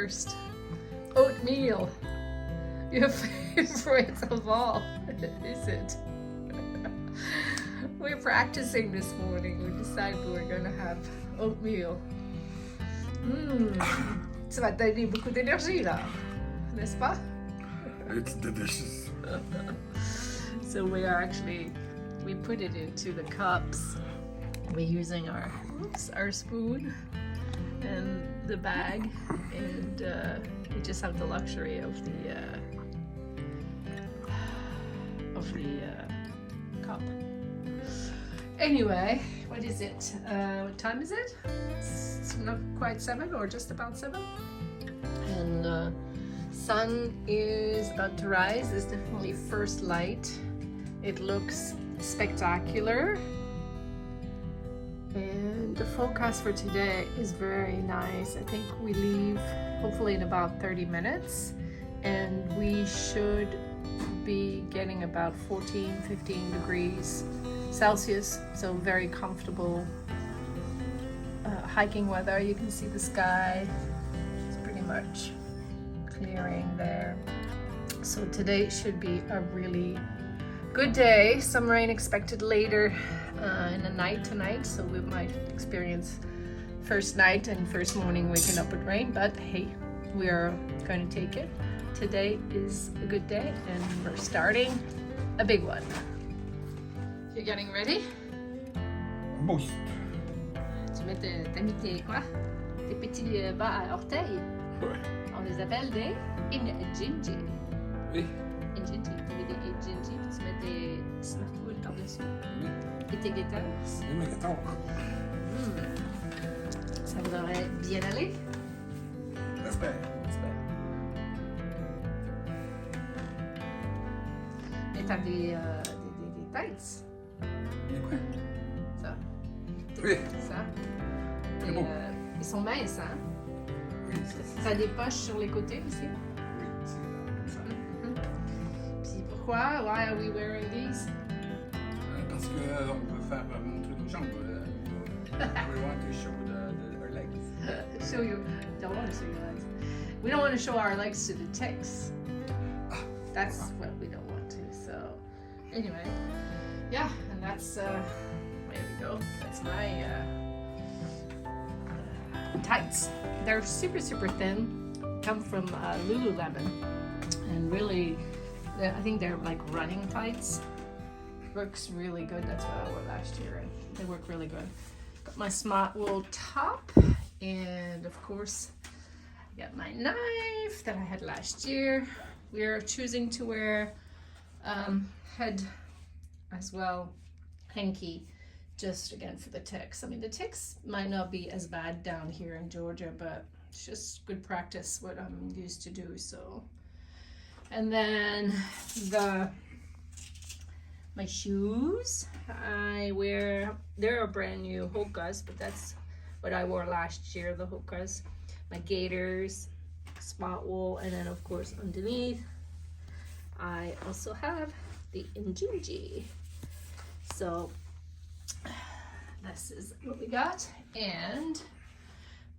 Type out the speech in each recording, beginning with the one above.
first. Oatmeal. Your favorite of all, is it? We're practicing this morning. We decided we were going to have oatmeal. Ça va te donner beaucoup d'énergie là, n'est-ce pas? It's delicious. So we put it into the cups. We're using our spoon and the bag, and we just have the luxury of the cup. Anyway, what is it? What time is it? It's not quite 7 or just about 7. And sun is about to rise. It's definitely first light. It looks spectacular. And the forecast for today is very nice. I think we leave hopefully in about 30 minutes, and we should be getting about 14-15 degrees Celsius, so very comfortable hiking weather. You can see the sky. It's pretty much clearing there. So today should be a really good day. Some rain expected later in the night tonight, so we might experience first night and first morning waking up with rain, but hey, we are going to take it. Today is a good day, and we're starting a big one. You're getting ready? Almost. Tu mets t'as mis tes quoi? Tes petits bas à orteils? Ouais. On les appelle des injinji. Oui. Injinji. Tu mets des injinji, puis tu mets tes smartphones par-dessus. Oui. Et tes guitares. Et mes guitares. Ça devrait bien aller. J'espère. Et t'as des tights. Et quoi? Ça. Oui. Ça. Très Et, beau. Ils sont minces, hein? Oui, T'as des poches sur les côtés aussi. oui, c'est comme ça. Puis pourquoi? Why are we wearing these? Parce qu'on veut faire montrer nos jambes. We want to show our legs. Show you. Don't want to show your legs. We don't want to show our legs to the ticks. That's what we don't want to. So, anyway, yeah, and that's there we go. That's my tights. They're super thin. Come from Lululemon, and really, I think they're like running tights. Works really good. That's what I wore last year, and they work really good. Got my smart wool top, and of course, I got my knife that I had last year. We're choosing to wear head as well, hanky, just again for the ticks. I mean, the ticks might not be as bad down here in Georgia, but it's just good practice what I'm used to do. So, and then my shoes, they're a brand new Hokas, but that's what I wore last year, the Hokas. My gaiters, spot wool, and then of course underneath, I also have the Injinji. So this is what we got, and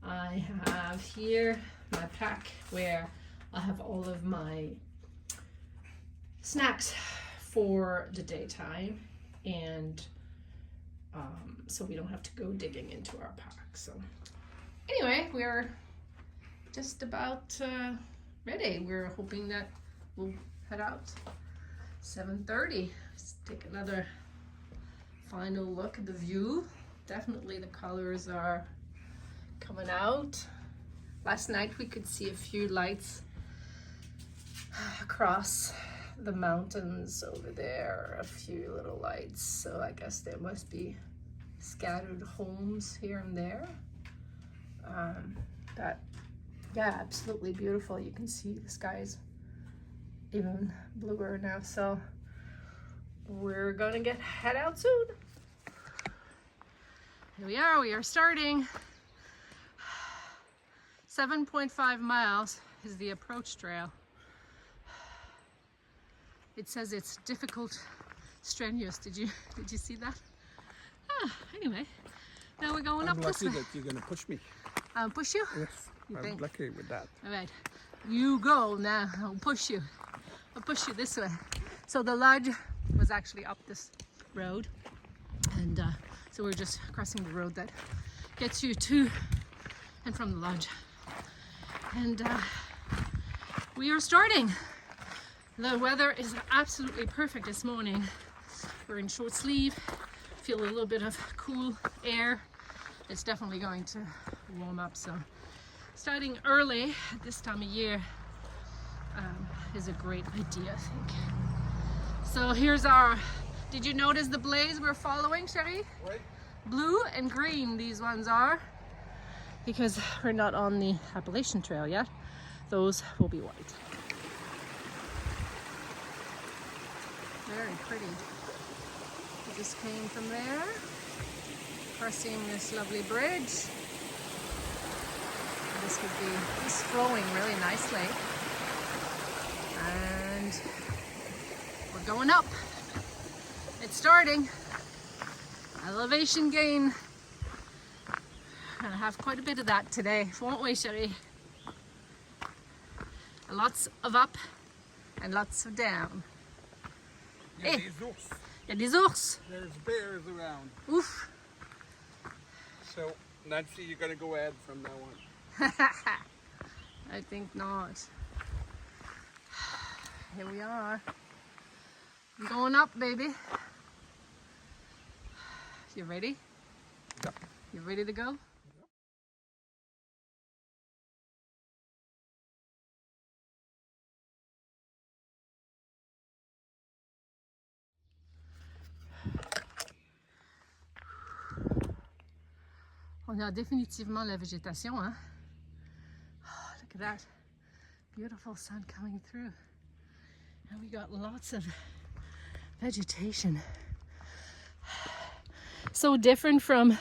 I have here my pack where I have all of my snacks for the daytime, and so we don't have to go digging into our pack. So anyway, we're just about ready. We're hoping that we'll head out 7:30. Let's take another final look at the view. Definitely the colors are coming out. Last night we could see a few lights across the mountains over there, a few little lights, so I guess there must be scattered homes here and there. But yeah, absolutely beautiful. You can see the sky's even bluer now, so we're gonna head out soon. Here we are starting. 7.5 miles is the approach trail. It says it's difficult, strenuous. Did you see that? Anyway, now we're going up this way. I'm lucky that you're gonna push me. I'll push you? Yes, You I'm think? lucky with that. All right, you go now. I'll push you. I'll push you this way. So the lodge was actually up this road, and so we're just crossing the road that gets you to and from the lodge. And we are starting. The weather is absolutely perfect this morning. We're in short sleeve, feel a little bit of cool air. It's definitely going to warm up, so starting early at this time of year is a great idea, I think. So here's our, did you notice the blaze we're following, Cherie? Right. Blue and green these ones are, because we're not on the Appalachian Trail yet. Those will be white. Very pretty. We just came from there, crossing this lovely bridge. This is flowing really nicely. And we're going up. It's starting. Elevation gain. We're gonna have quite a bit of that today, won't we, Cherie? Lots of up and lots of down. Yeah, Eh. these ours. Il y a des ours. There's bears around. Ouf. So, Nancy, you're gonna go ahead from now on. I think not. Here we are. I'm going up, baby. You ready? Yep. You ready to go? On a définitivement la végétation, hein? Oh, look at that. Beautiful sun coming through. And we got lots of vegetation. So different from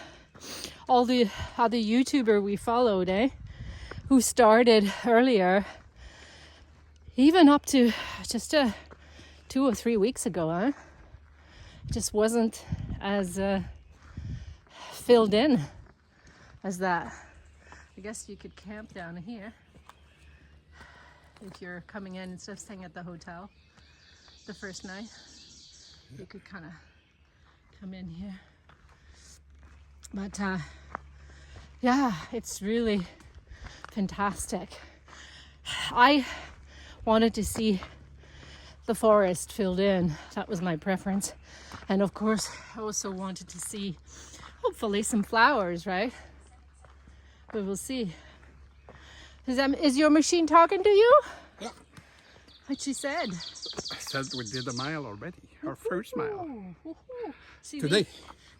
all the other YouTuber we followed, eh? Who started earlier. Even up to just 2 or 3 weeks ago, huh? It just wasn't as filled in as that. I guess you could camp down here if you're coming in instead of staying at the hotel the first night. You could kind of come in here. But yeah, it's really fantastic. I wanted to see the forest filled in. That was my preference. And of course, I also wanted to see, hopefully, some flowers, right? But we'll see. Is your machine talking to you? Yeah. What she said? I said we did a mile already. Our first mile. Woohoo. See, Today.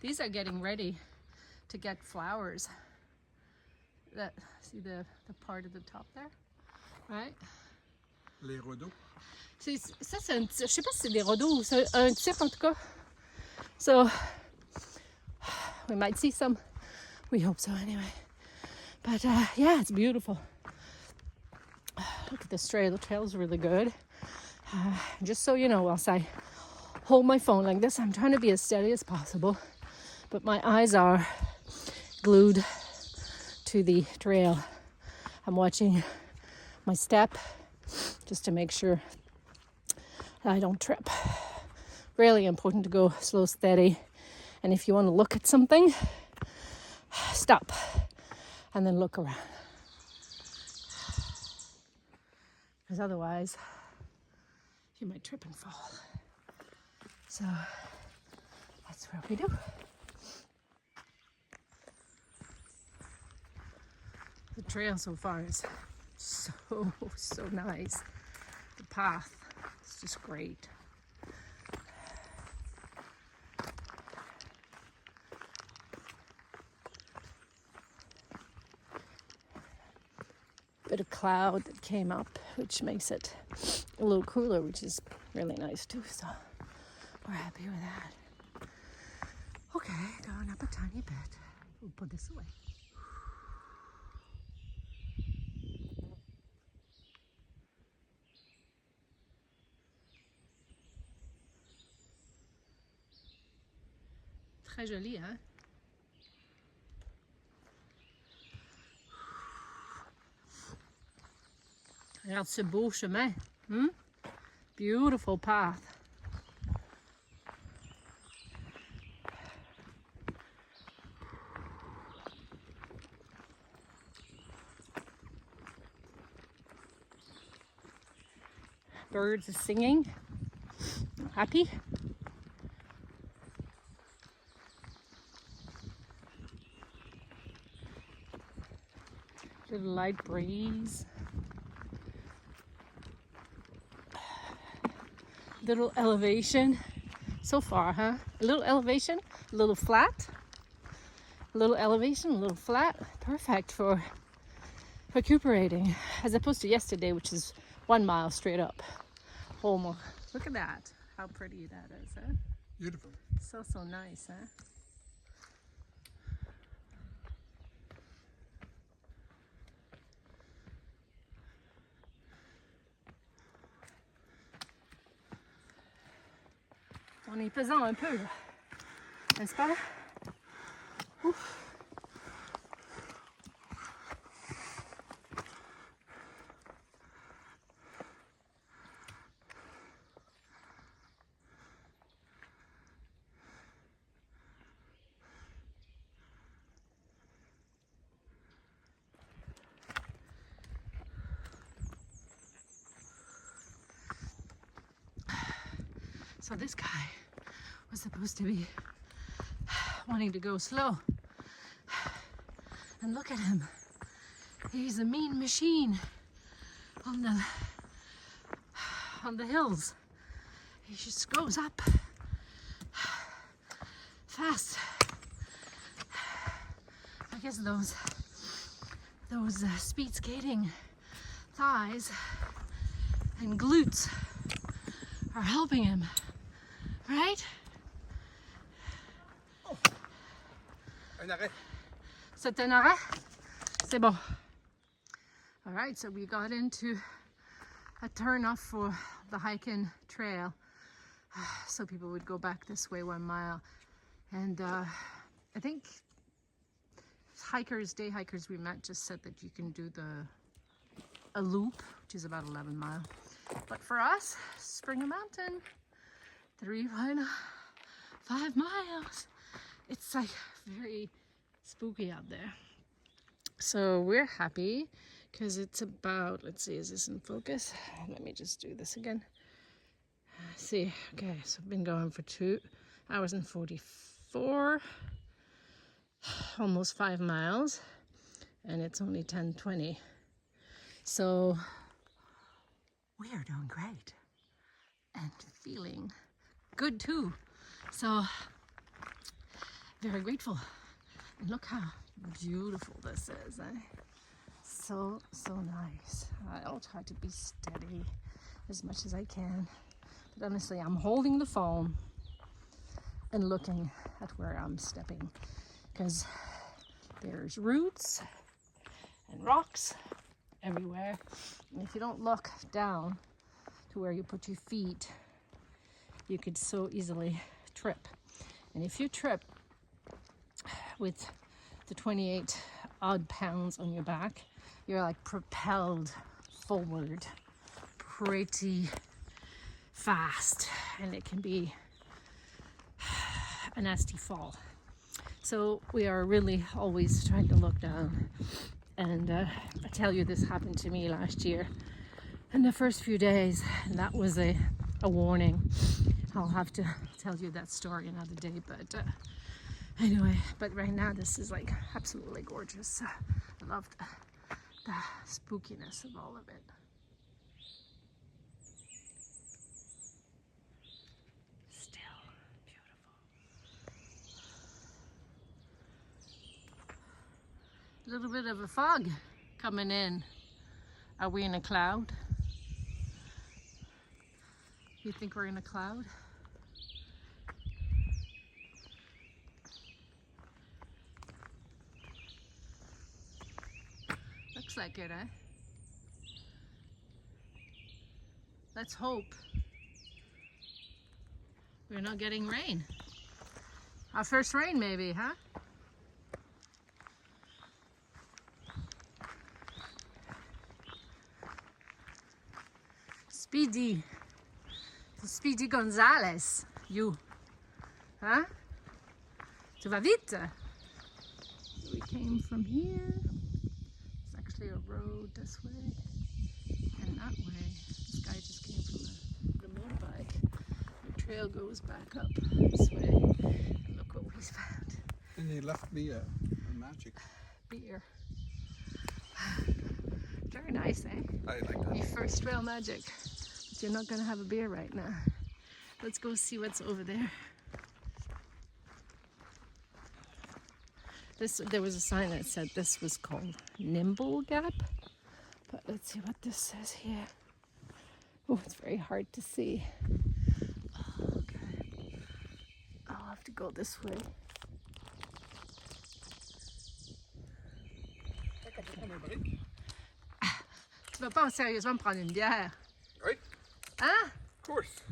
These are getting ready to get flowers. See the part of the top there? Right? Les rhodos. Ça, c'est un, je sais pas si c'est des rhodos, c'est un type en tout cas. So, we might see some. We hope so anyway. But yeah, it's beautiful. Look at this trail. The trail's really good. Just so you know, whilst I hold my phone like this, I'm trying to be as steady as possible. But my eyes are glued to the trail. I'm watching my step just to make sure I don't trip. Really important to go slow, steady. And if you want to look at something, stop and then look around. Because otherwise, you might trip and fall. So that's what we do. The trail so far is so nice. The path is just great. Bit of cloud that came up, which makes it a little cooler, which is really nice too. So we're happy with that. Okay, going up a tiny bit. We'll put this away. Très joli, hein? Regarde ce beau chemin. Beautiful path. Birds are singing. Happy. Little light breeze. Little elevation. So far, huh? A little elevation, a little flat. A little elevation, a little flat. Perfect for recuperating. As opposed to yesterday, which is 1 mile straight up. Home. Look at that. How pretty that is, huh? Beautiful. So nice, huh? On est pesant un peu, là. N'est-ce pas? Ouf. So this guy was supposed to be wanting to go slow. And look at him. He's a mean machine on the hills. He just goes up fast. I guess those speed skating thighs and glutes are helping him. Right? Un arrêt. C'est un arrêt? C'est bon. All right, so we got into a turn off for the hiking trail. So people would go back this way 1 mile. And I think day hikers we met just said that you can do a loop, which is about 11 miles. But for us, Springer Mountain, 3.5 miles. It's like very spooky out there. So we're happy because it's about, let's see, is this in focus? Let me just do this again. See, okay, so I've been going for 2 hours and 44, almost 5 miles, and it's only 10:20. So we are doing great and feeling good too. So very grateful. And look how beautiful this is, eh? So nice. I'll try to be steady as much as I can. But honestly, I'm holding the phone and looking at where I'm stepping because there's roots and rocks everywhere. And if you don't look down to where you put your feet, you could so easily trip. And if you trip with the 28 odd pounds on your back, you're like propelled forward pretty fast, and it can be a nasty fall. So we are really always trying to look down. And I tell you, this happened to me last year in the first few days, and that was a warning. I'll have to tell you that story another day, but anyway, but right now this is like absolutely gorgeous. I love the spookiness of all of it. Still beautiful. A little bit of a fog coming in. Are we in a cloud? You think we're in a cloud? Looks like it, eh? Let's hope we're not getting rain. Our first rain maybe, huh? Speedy. Speedy Gonzales. You. Huh? Tu vas vite? We came from here. It's actually a road this way and that way. This guy just came from the motorbike. The trail goes back up this way. And look what we found. And he left me a magic. Beer. Very nice, eh? I like that. Your first trail magic. But you're not gonna have a beer right now. Let's go see what's over there. There was a sign that said this was called Nimble Gap. But let's see what this says here. Oh, it's very hard to see. Oh, okay. I'll have to go this way. Tu vas pas sérieusement prendre une bière? Right? Hein? Of course.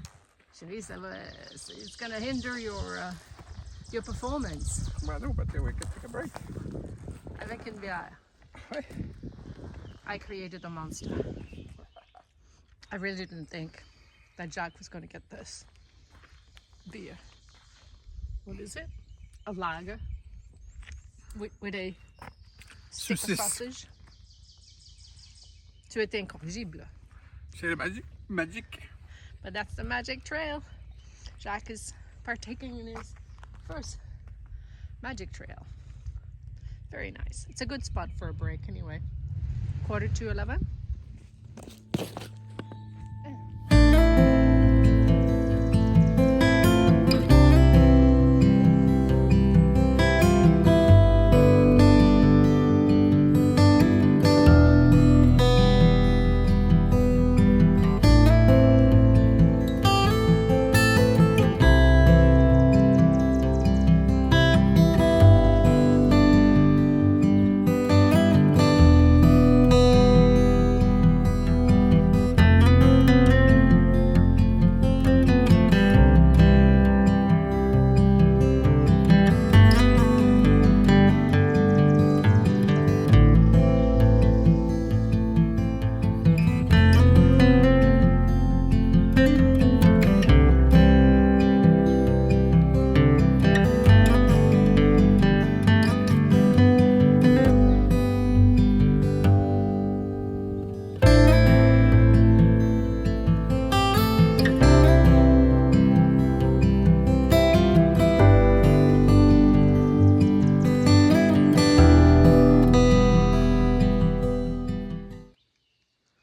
Chérie, ça va, it's gonna hinder your performance. Well, no, but we can take a break. Avec une bière. Right? I created a monster. I really didn't think that Jack was going to get this beer. What is it? A lager with a stick of Saucisse. sausage. Tu étais incorrigible. C'est le magic. But that's the magic trail. Jack is partaking in his first magic trail. Very nice. It's a good spot for a break anyway. 11:45.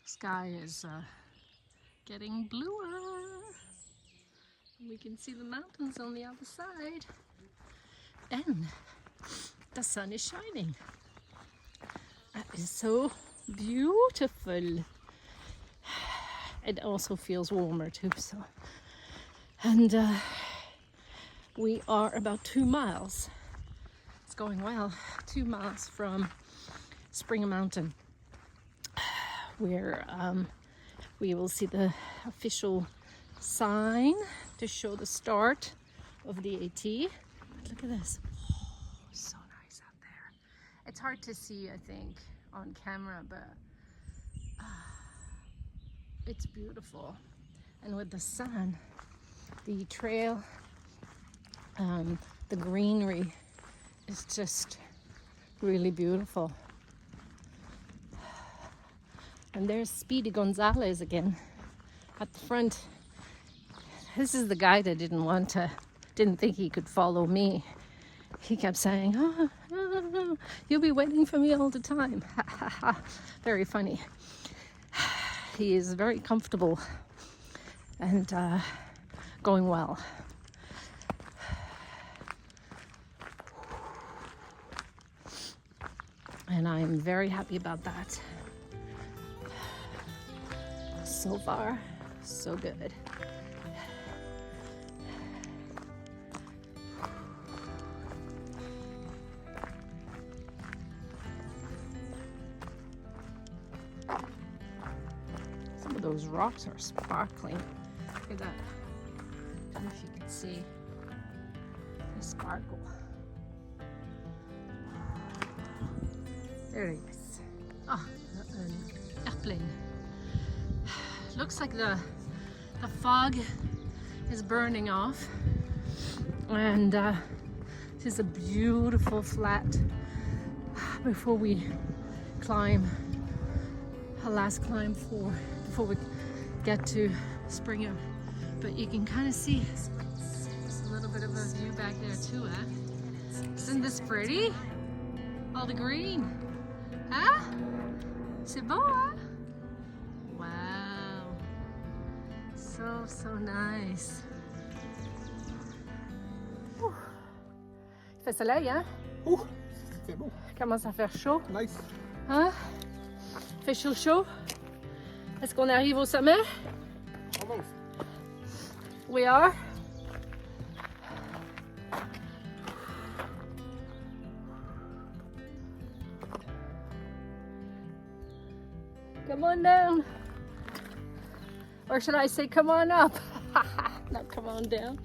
Sky is getting bluer. We can see the mountains on the other side. And the sun is shining. That is so beautiful. It also feels warmer too. So, and we are about 2 miles. It's going well. 2 miles from Springer Mountain, where we will see the official sign to show the start of the AT. But look at this. Oh, so nice out there. It's hard to see, I think, on camera, but it's beautiful. And with the sun, the trail, the greenery is just really beautiful. And there's Speedy Gonzales again at the front. This is the guy that didn't think he could follow me. He kept saying, oh, no, you'll be waiting for me all the time. Very funny. He is very comfortable and going well. And I'm very happy about that. So far, so good. Some of those rocks are sparkling. Look at that. I don't know if you can see the sparkle. There it is. Ah, an airplane. Looks like the the fog is burning off, and this is a beautiful flat before we climb a last climb before we get to Springer. But you can kind of see just a little bit of a view back there too, huh? Isn't this pretty? All the green, huh? C'est beau, hein? Wow, so nice. Ouh. Il fait soleil, hein? Ouh, c'est beau. Commence à faire chaud. Nice. Hein? Il fait chaud. Est-ce qu'on arrive au sommet? Almost. We are. Come on down. Or should I say come on up? Not come on down.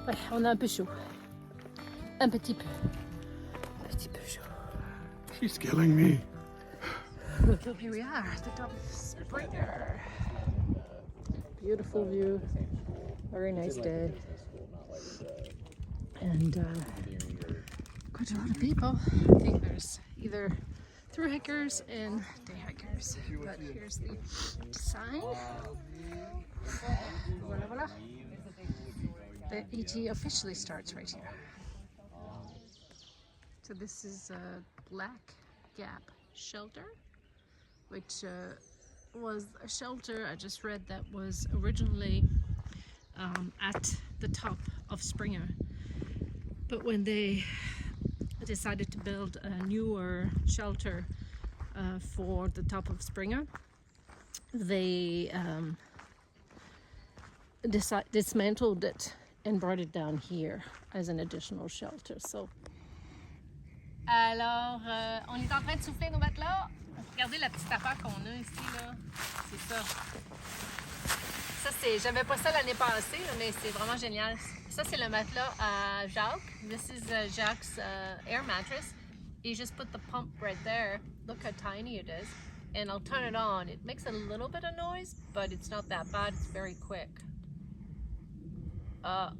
Ouais, on a un peu chaud. Un petit peu. Un petit peu chaud. She's killing me. Here we are at the top of Springer. Beautiful view. Very nice day. And quite a lot of people. I think there's either through hikers and day hikers. But here's the sign. Voila. The AT officially starts right here. So this is a Black Gap shelter, which was a shelter I just read that was originally at the top of Springer. But when they decided to build a newer shelter for the top of Springer, they dismantled it and brought it down here as an additional shelter. So. Alors, on est en train de souffler nos matelas. Regardez la petite affaire qu'on a ici, là. C'est ça. Ça, c'est... J'avais pas ça l'année passée, là, mais c'est vraiment génial. Ça, c'est le matelas à Jacques. This is Jacques' air mattress. You just put the pump right there. Look how tiny it is. And I'll turn it on. It makes a little bit of noise, but it's not that bad. It's very quick. Not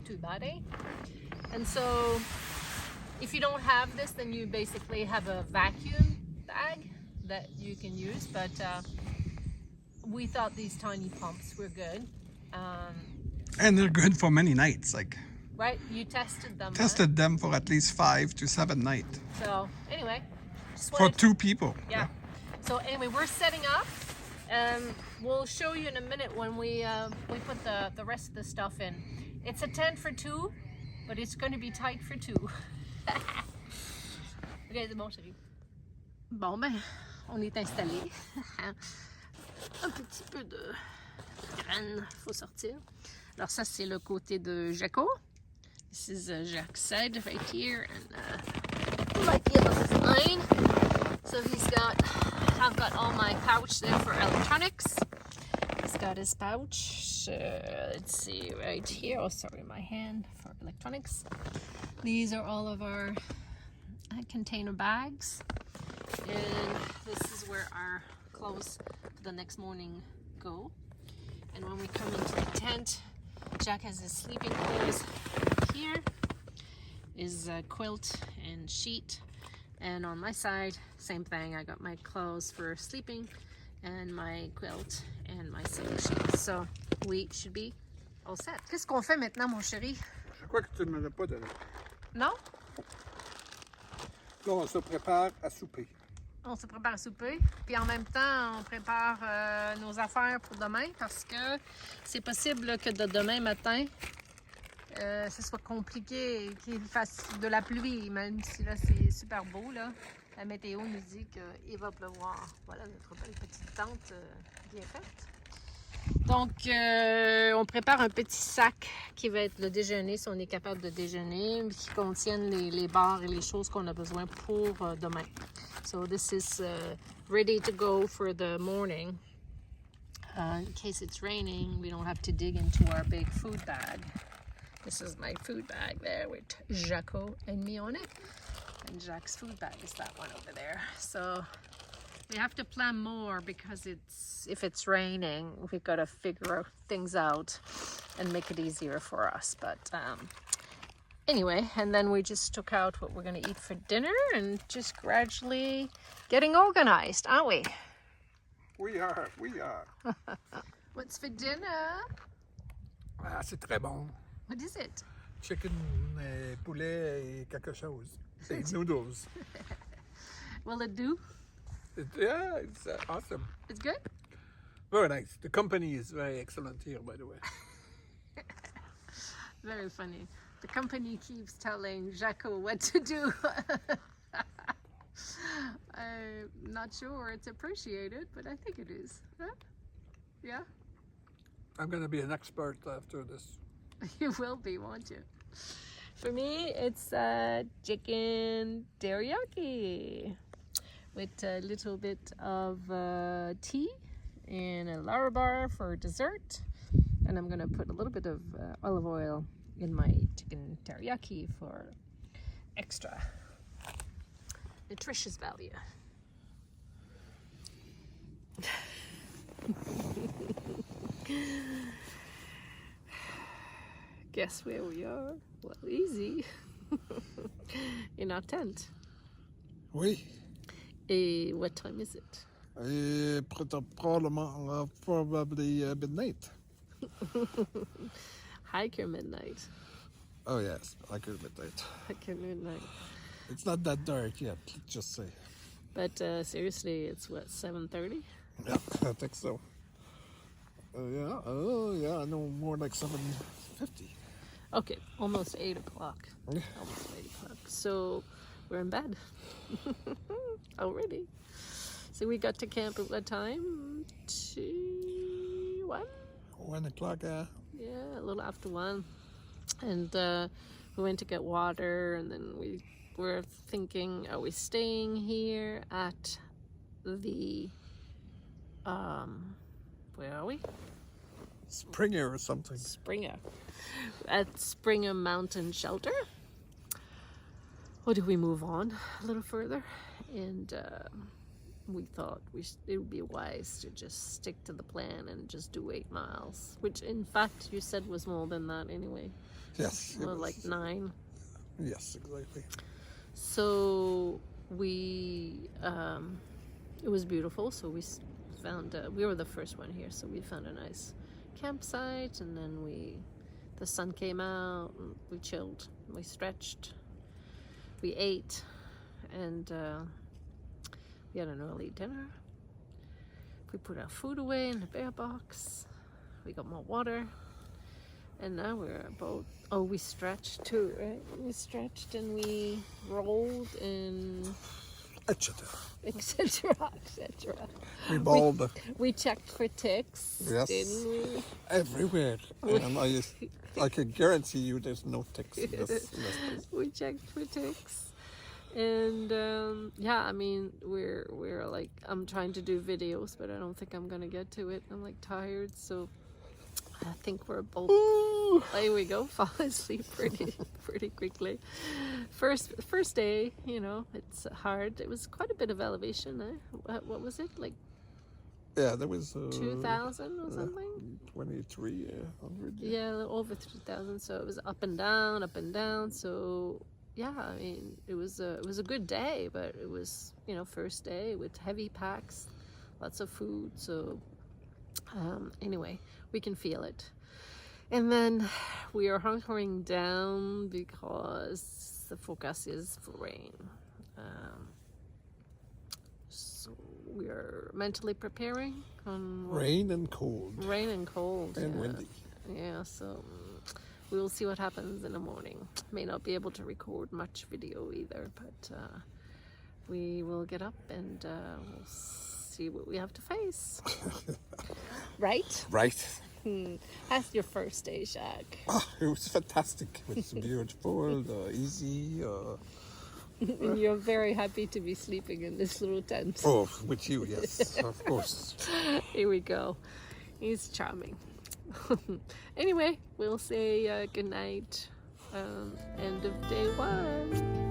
too bad, eh? And so if you don't have this, then you basically have a vacuum bag that you can use, but we thought these tiny pumps were good. And they're good for many nights. Like, right? You tested them. tested them for at least 5 to 7 nights. So anyway, just For 2 people. Yeah. So anyway, we're setting up. We'll show you in a minute when we put the rest of the stuff in. It's a tent for 2, but it's going to be tight for 2. Ok, c'est bon, chérie. Bon, ben, on est installé. Un petit peu de graines, faut sortir. Alors ça, c'est le côté de Jaco. This is Jacques' side right here, and like the other line. So I've got all my pouch there for electronics. He's got his pouch, let's see, right here. Oh, sorry, my hand for electronics. These are all of our container bags. And this is where our clothes for the next morning go. And when we come into the tent, Jack has his sleeping clothes here, his quilt and sheet. And on my side, same thing. I got my clothes for sleeping and my quilt and my silk sheet. So we should be all set. Qu'est-ce qu'on fait maintenant, mon chéri? Je crois que tu ne me l'as pas donné. Non? Là, on se prépare à souper. On se prépare à souper, puis en même temps, on prépare nos affaires pour demain parce que c'est possible que de demain matin, ce soit compliqué, qu'il fasse de la pluie, même si là c'est super beau, là. La météo nous dit qu'il va pleuvoir. Voilà notre belle petite tente bien faite. Donc, on prépare un petit sac qui va être le déjeuner, si on est capable de déjeuner, qui contiennent les barres et les choses qu'on a besoin pour demain. So this is ready to go for the morning. in case it's raining, we don't have to dig into our big food bag. This is my food bag there with Jaco and me on it. And Jacques' food bag is that one over there. So we have to plan more because if it's raining, we've got to figure things out and make it easier for us. But anyway, and then we just took out what we're going to eat for dinner and just gradually getting organized, aren't we? We are. What's for dinner? Ah, c'est très bon. What is it? Chicken, poulet et quelque chose. C'est noodles. Will it do? Yeah, it's awesome. It's good? Very nice. The company is very excellent here, by the way. Very funny. The company keeps telling Jaco what to do. I'm not sure it's appreciated, but I think it is. Huh? Yeah? I'm going to be an expert after this. You will be, won't you? For me, it's chicken teriyaki with a little bit of tea and a Larabar for dessert. And I'm going to put a little bit of olive oil in my chicken teriyaki for extra nutritious value. Guess where we are? Well, easy. In our tent. Oui. Et what time is it? Probably midnight. Hiker midnight. Oh yes, hiker midnight. Hiker midnight. It's not that dark yet, let's just say. But seriously, it's what, 7:30? Yeah, I think so. Yeah, no more like 7:50. Okay, almost 8 o'clock. Yeah. Almost 8 o'clock. So we're in bed already. So we got to camp at what time? 1 o'clock, yeah. Yeah, a little after 1. And we went to get water, and then we were thinking, are we staying here at the, where are we? Springer or something. Springer. At Springer Mountain Shelter? Or do we move on a little further? And we thought it would be wise to just stick to the plan and just do 8 miles, which in fact you said was more than that anyway. Yes. Well, like 9. Yes, exactly. So we, it was beautiful. So we found, we were the first one here. So we found a nice campsite, and then the sun came out, and we chilled, we stretched, we ate, and we had an early dinner. We put our food away in the bear box. We got more water. And now we're about, we stretched too, right? We stretched and we rolled and etc. We bowled. We checked for ticks, yes, didn't we? Everywhere. And I can guarantee you there's no ticks in this place. We checked for ticks. And yeah, I mean, we're like, I'm trying to do videos, but I don't think I'm gonna get to it. I'm like tired, so I think we're both. Ooh. There we go, fall asleep pretty quickly. First day, you know, it's hard. It was quite a bit of elevation. What was it like? Yeah, there was 2,000 or something. 2,300. Yeah, over 3,000. So it was up and down. So yeah, I mean, it was a good day, but it was, you know, first day with heavy packs, lots of food. So anyway, we can feel it. And then we are hunkering down because the forecast is for rain. So we are mentally preparing on rain and cold. And windy. Yeah, so we will see what happens in the morning. May not be able to record much video either, but we will get up and we'll see what we have to face. Right? Right. How's your first day, Jacques? Oh, it was fantastic. It was beautiful, easy. And you're very happy to be sleeping in this little tent. Oh, with you, yes, of course. Here we go. He's charming. Anyway, we'll say good night. End of day 1.